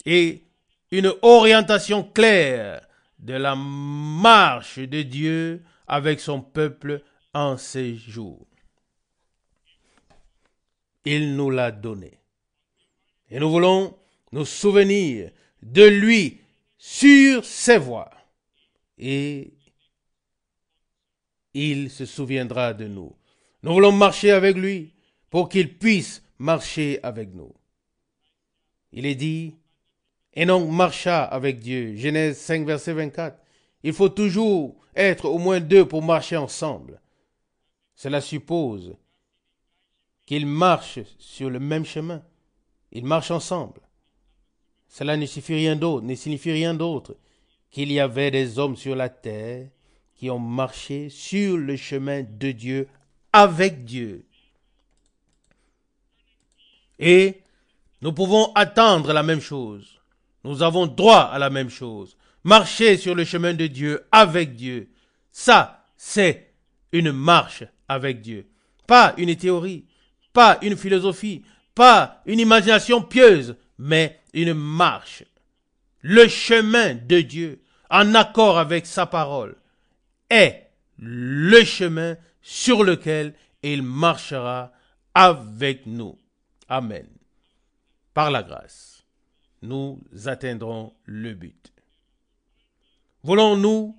et une orientation claire de la marche de Dieu avec son peuple en ces jours. Il nous l'a donné. Et nous voulons nous souvenir de lui sur ses voies. Et il se souviendra de nous. Nous voulons marcher avec lui pour qu'il puisse marcher avec nous. Il est dit, Enoch marcha avec Dieu. Genèse 5, verset 24. Il faut toujours être au moins deux pour marcher ensemble. Cela suppose qu'ils marchent sur le même chemin. Ils marchent ensemble. Cela ne signifie rien d'autre qu'il y avait des hommes sur la terre qui ont marché sur le chemin de Dieu avec Dieu. Et nous pouvons attendre la même chose. Nous avons droit à la même chose. Marcher sur le chemin de Dieu avec Dieu. Ça, c'est une marche avec Dieu. Pas une théorie, pas une philosophie, pas une imagination pieuse, mais une marche. Le chemin de Dieu, en accord avec sa parole, est le chemin sur lequel il marchera avec nous. Amen. Par la grâce, nous atteindrons le but. Voulons-nous,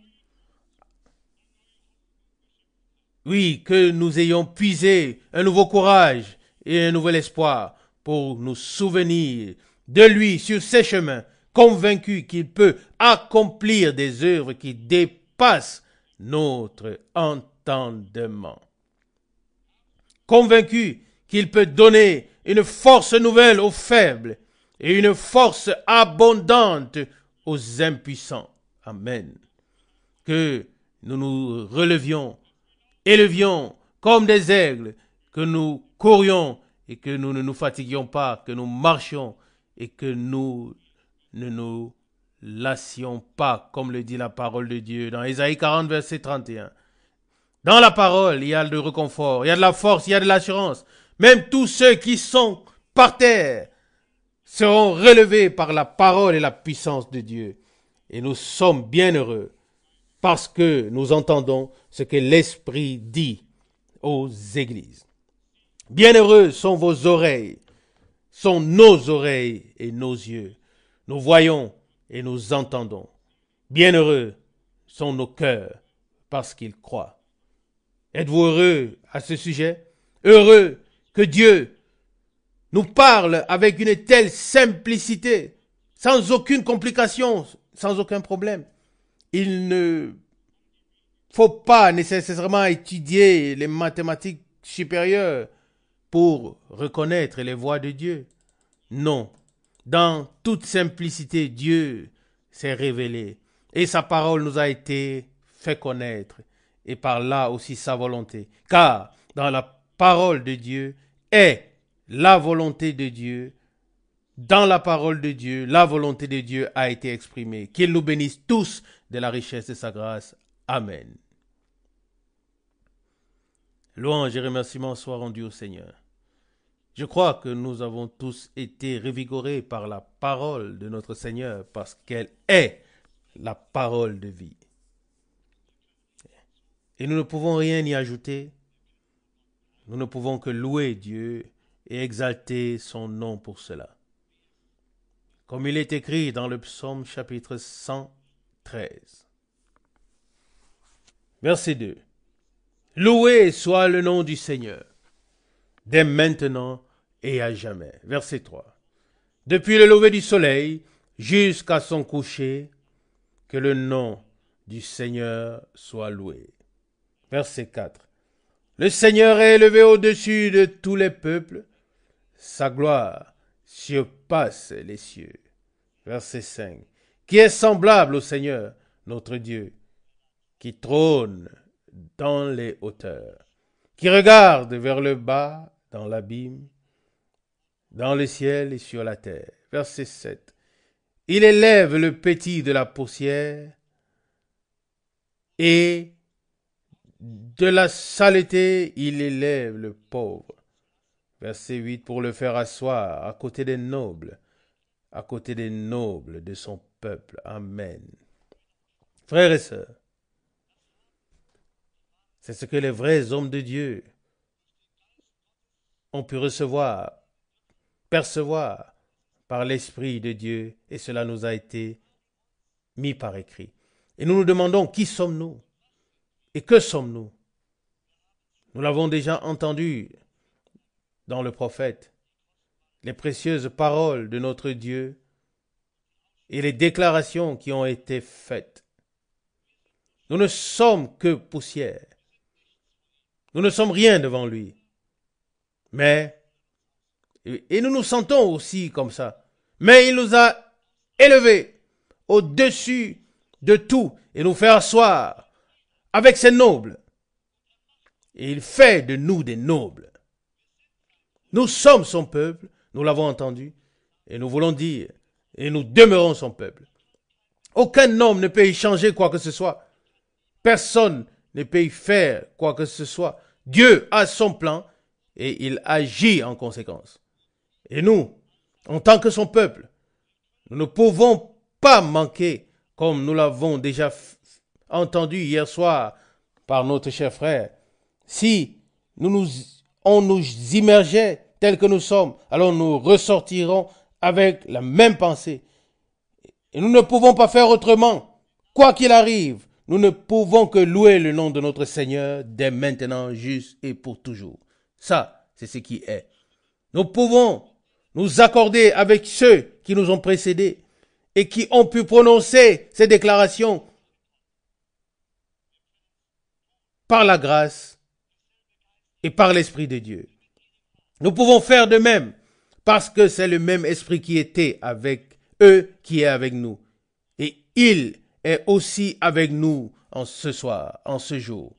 oui, que nous ayons puisé un nouveau courage et un nouvel espoir pour nous souvenir de lui sur ses chemins, convaincus qu'il peut accomplir des œuvres qui dépassent notre entendement. Convaincus qu'il peut donner une force nouvelle aux faibles et une force abondante aux impuissants. Amen. Que nous nous relevions, élevions comme des aigles, que nous courions et que nous ne nous fatiguions pas, que nous marchions et que nous ne nous lassions pas, comme le dit la parole de Dieu dans Ésaïe 40, verset 31. Dans la parole, il y a de réconfort, il y a de la force, il y a de l'assurance. Même tous ceux qui sont par terre seront relevés par la parole et la puissance de Dieu. Et nous sommes bien heureux parce que nous entendons ce que l'Esprit dit aux églises. Bienheureux sont vos oreilles, sont nos oreilles et nos yeux. Nous voyons et nous entendons. Bienheureux sont nos cœurs parce qu'ils croient. Êtes-vous heureux à ce sujet? Heureux que Dieu nous parle avec une telle simplicité, sans aucune complication, sans aucun problème. Il ne faut pas nécessairement étudier les mathématiques supérieures pour reconnaître les voies de Dieu. Non, dans toute simplicité, Dieu s'est révélé et sa parole nous a été fait connaître et par là aussi sa volonté. Car dans la parole de Dieu est la volonté de Dieu. Dans la parole de Dieu, la volonté de Dieu a été exprimée. Qu'il nous bénisse tous de la richesse de sa grâce. Amen. Louange et remerciements soient rendus au Seigneur. Je crois que nous avons tous été revigorés par la parole de notre Seigneur parce qu'elle est la parole de vie. Et nous ne pouvons rien y ajouter. Nous ne pouvons que louer Dieu et exalter son nom pour cela. Comme il est écrit dans le psaume chapitre 113. Verset 2. Loué soit le nom du Seigneur, dès maintenant et à jamais. Verset 3. Depuis le lever du soleil jusqu'à son coucher, que le nom du Seigneur soit loué. Verset 4. Le Seigneur est élevé au-dessus de tous les peuples, sa gloire surpasse les cieux. Verset 5. Qui est semblable au Seigneur, notre Dieu, qui trône dans les hauteurs, qui regarde vers le bas dans l'abîme, dans le ciel et sur la terre. Verset 7. Il élève le petit de la poussière et de la saleté, il élève le pauvre. Verset 8. Pour le faire asseoir à côté des nobles de son peuple. Amen. Frères et sœurs, c'est ce que les vrais hommes de Dieu ont pu recevoir, percevoir par l'Esprit de Dieu, et cela nous a été mis par écrit. Et nous nous demandons, qui sommes-nous? Et que sommes-nous? Nous l'avons déjà entendu dans le prophète, les précieuses paroles de notre Dieu et les déclarations qui ont été faites. Nous ne sommes que poussière. Nous ne sommes rien devant lui. Mais, et nous nous sentons aussi comme ça, mais il nous a élevés au-dessus de tout et nous fait asseoir avec ses nobles. Et il fait de nous des nobles. Nous sommes son peuple, nous l'avons entendu, et nous voulons dire, et nous demeurons son peuple. Aucun homme ne peut y changer quoi que ce soit. Personne ne peut y faire quoi que ce soit. Dieu a son plan et il agit en conséquence. Et nous, en tant que son peuple, nous ne pouvons pas manquer, comme nous l'avons déjà entendu hier soir par notre cher frère. Si nous nous on nous immergeait tels que nous sommes, alors nous ressortirons avec la même pensée. Et nous ne pouvons pas faire autrement. Quoi qu'il arrive, nous ne pouvons que louer le nom de notre Seigneur dès maintenant, juste et pour toujours. Ça, c'est ce qui est. Nous pouvons nous accorder avec ceux qui nous ont précédés et qui ont pu prononcer ces déclarations par la grâce et par l'Esprit de Dieu. Nous pouvons faire de même parce que c'est le même Esprit qui était avec eux qui est avec nous. Et il est aussi avec nous en ce soir, en ce jour.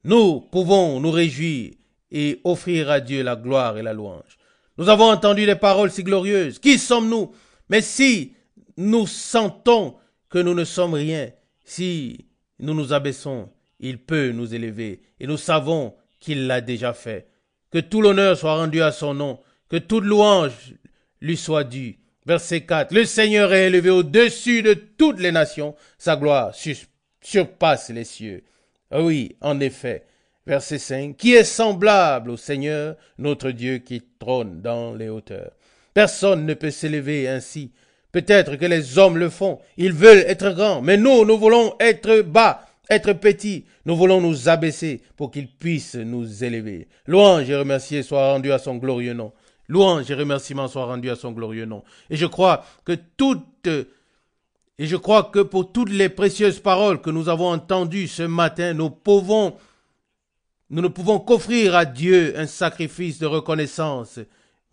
Nous pouvons nous réjouir et offrir à Dieu la gloire et la louange. Nous avons entendu des paroles si glorieuses. Qui sommes-nous? Mais si nous sentons que nous ne sommes rien, si nous nous abaissons, il peut nous élever. Et nous savons qu'il l'a déjà fait. Que tout l'honneur soit rendu à son nom, que toute louange lui soit due. Verset 4. Le Seigneur est élevé au-dessus de toutes les nations. Sa gloire surpasse les cieux. Oui, en effet. Verset 5. Qui est semblable au Seigneur, notre Dieu qui trône dans les hauteurs. Personne ne peut s'élever ainsi. Peut-être que les hommes le font. Ils veulent être grands. Mais nous voulons être bas, être petits. Nous voulons nous abaisser pour qu'il puisse nous élever. Louange et remerciement soient rendus à son glorieux nom. Louange et remerciement soient rendus à son glorieux nom. Et je crois que pour toutes les précieuses paroles que nous avons entendues ce matin, nous ne pouvons qu'offrir à Dieu un sacrifice de reconnaissance.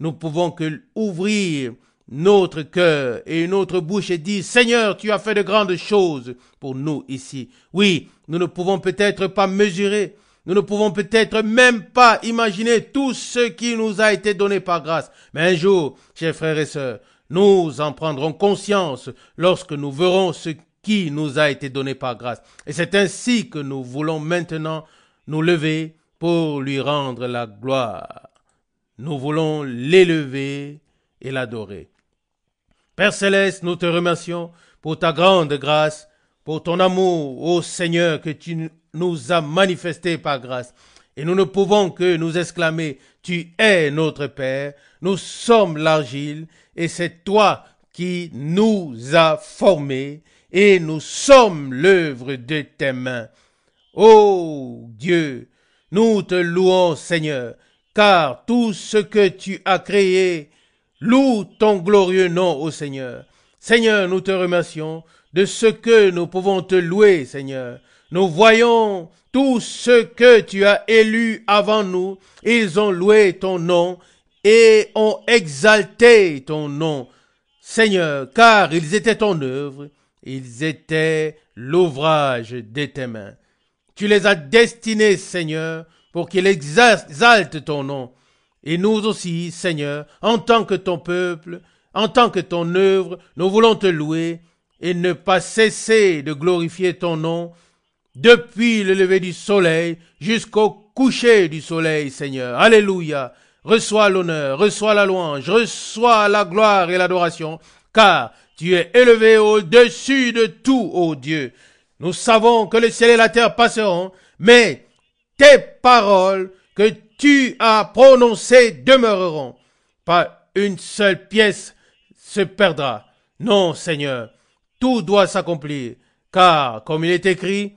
Nous pouvons que ouvrir notre cœur et notre bouche et dire, Seigneur, tu as fait de grandes choses pour nous ici. Oui, nous ne pouvons peut-être pas mesurer, nous ne pouvons peut-être même pas imaginer tout ce qui nous a été donné par grâce. Mais un jour, chers frères et sœurs, nous en prendrons conscience lorsque nous verrons ce qui nous a été donné par grâce. Et c'est ainsi que nous voulons maintenant nous lever pour lui rendre la gloire. Nous voulons l'élever et l'adorer. Père Céleste, nous te remercions pour ta grande grâce, pour ton amour, ô Seigneur, que tu nous as manifesté par grâce. Et nous ne pouvons que nous exclamer, tu es notre Père, nous sommes l'argile, et c'est toi qui nous as formés, et nous sommes l'œuvre de tes mains. Ô Dieu, nous te louons, Seigneur, car tout ce que tu as créé, loue ton glorieux nom, ô Seigneur. Seigneur, nous te remercions de ce que nous pouvons te louer, Seigneur. Nous voyons tout ce que tu as élu avant nous. Ils ont loué ton nom et ont exalté ton nom, Seigneur, car ils étaient ton œuvre, ils étaient l'ouvrage de tes mains. Tu les as destinés, Seigneur, pour qu'ils exaltent ton nom. Et nous aussi, Seigneur, en tant que ton peuple, en tant que ton œuvre, nous voulons te louer et ne pas cesser de glorifier ton nom depuis le lever du soleil jusqu'au coucher du soleil, Seigneur. Alléluia. Reçois l'honneur, reçois la louange, reçois la gloire et l'adoration, car tu es élevé au-dessus de tout, ô Dieu. Nous savons que le ciel et la terre passeront, mais tes paroles que tu as prononcées demeureront. Pas une seule pièce se perdra. Non, Seigneur, tout doit s'accomplir, car, comme il est écrit,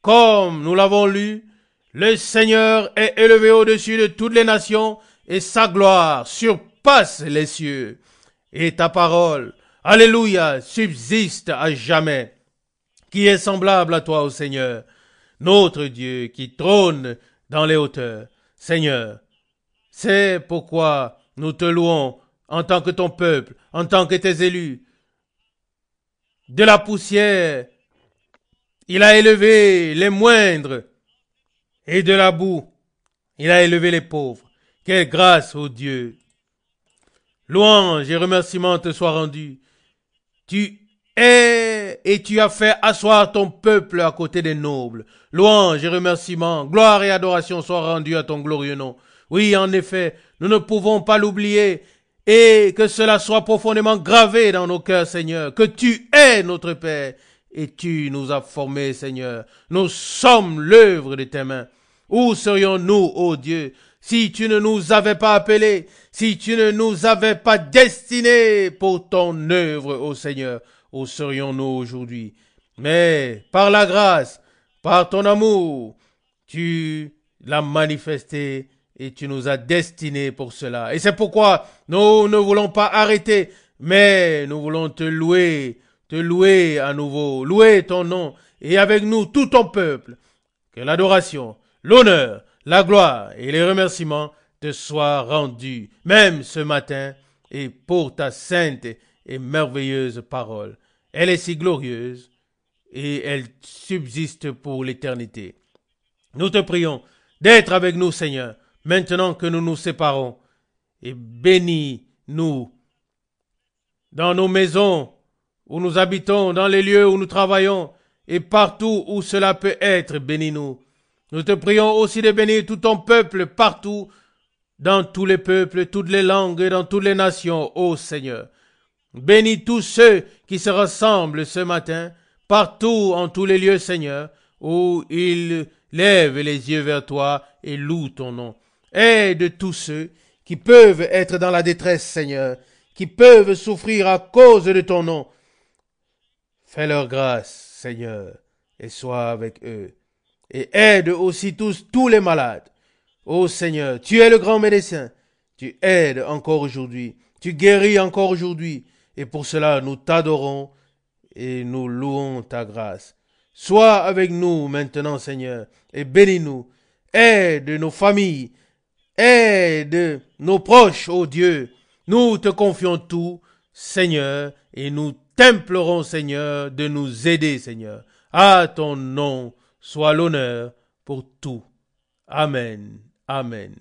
comme nous l'avons lu, le Seigneur est élevé au-dessus de toutes les nations, et sa gloire surpasse les cieux. Et ta parole, alléluia, subsiste à jamais. Qui est semblable à toi, ô Seigneur, notre Dieu qui trône dans les hauteurs. Seigneur, c'est pourquoi nous te louons en tant que ton peuple, en tant que tes élus. De la poussière, il a élevé les moindres, et de la boue, il a élevé les pauvres. Quelle grâce, ô Dieu! Louange et remerciements te soient rendus. Tu es et tu as fait asseoir ton peuple à côté des nobles. Louange et remerciements, gloire et adoration soient rendus à ton glorieux nom. Oui, en effet, nous ne pouvons pas l'oublier et que cela soit profondément gravé dans nos cœurs, Seigneur, que tu es notre Père et tu nous as formés, Seigneur. Nous sommes l'œuvre de tes mains. Où serions-nous, ô Dieu, Si tu ne nous avais pas appelés, si tu ne nous avais pas destinés pour ton œuvre, ô Seigneur, où serions-nous aujourd'hui? Mais par la grâce, par ton amour, tu l'as manifesté et tu nous as destinés pour cela. Et c'est pourquoi nous ne voulons pas arrêter, mais nous voulons te louer à nouveau, louer ton nom et avec nous tout ton peuple. Que l'adoration, l'honneur, la gloire et les remerciements te soient rendus, même ce matin, et pour ta sainte et merveilleuse parole. Elle est si glorieuse et elle subsiste pour l'éternité. Nous te prions d'être avec nous, Seigneur, maintenant que nous nous séparons, et bénis-nous dans nos maisons où nous habitons, dans les lieux où nous travaillons, et partout où cela peut être, bénis-nous. Nous te prions aussi de bénir tout ton peuple partout, dans tous les peuples, toutes les langues et dans toutes les nations, ô Seigneur. Bénis tous ceux qui se rassemblent ce matin, partout en tous les lieux, Seigneur, où ils lèvent les yeux vers toi et louent ton nom. Aide tous ceux qui peuvent être dans la détresse, Seigneur, qui peuvent souffrir à cause de ton nom. Fais leur grâce, Seigneur, et sois avec eux. Et aide aussi tous les malades. Ô Seigneur, tu es le grand médecin. Tu aides encore aujourd'hui. Tu guéris encore aujourd'hui. Et pour cela, nous t'adorons et nous louons ta grâce. Sois avec nous maintenant, Seigneur, et bénis-nous. Aide nos familles. Aide nos proches, ô Dieu. Nous te confions tout, Seigneur, et nous t'implorons, Seigneur, de nous aider, Seigneur. À ton nom soit l'honneur pour tout. Amen. Amen.